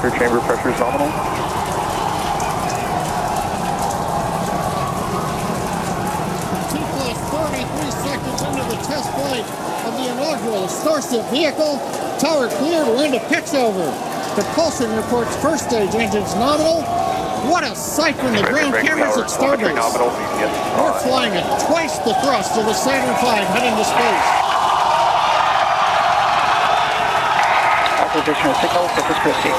Roger, chamber pressure is nominal. 2+43 seconds into the test flight of the inaugural Starship vehicle. Tower cleared, we're into pitch over. Propulsion reports first stage engines nominal. What a sight from the ground cameras at Starbase. We're flying at twice the thrust of the Saturn V heading to space. Authorization of signal, surface proceed.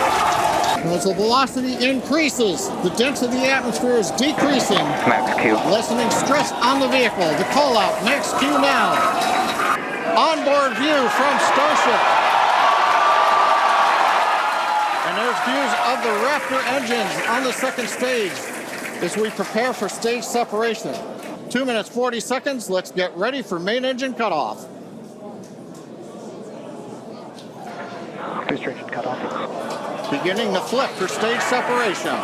As the velocity increases, the density of the atmosphere is decreasing. Max Q. Lessening stress on the vehicle. The call out, Max Q now. Onboard view from Starship. And there's views of the Raptor engines on the second stage as we prepare for stage separation. 2 minutes, 40 seconds. Let's get ready for main engine cutoff. Booster engine cutoff. Beginning the flip for stage separation.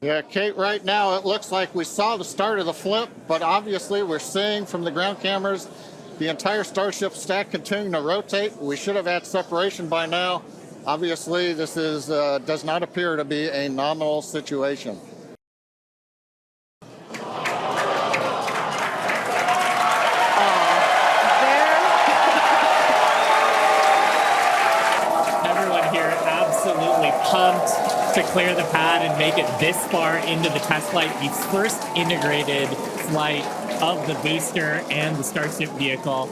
Yeah, Kate, right now it looks like we saw the start of the flip, but obviously we're seeing from the ground cameras the entire Starship stack continuing to rotate. We should have had separation by now. Obviously, this is does not appear to be a nominal situation. Everyone here absolutely pumped to clear the pad and make it this far into the test flight, the first integrated flight of the booster and the Starship vehicle.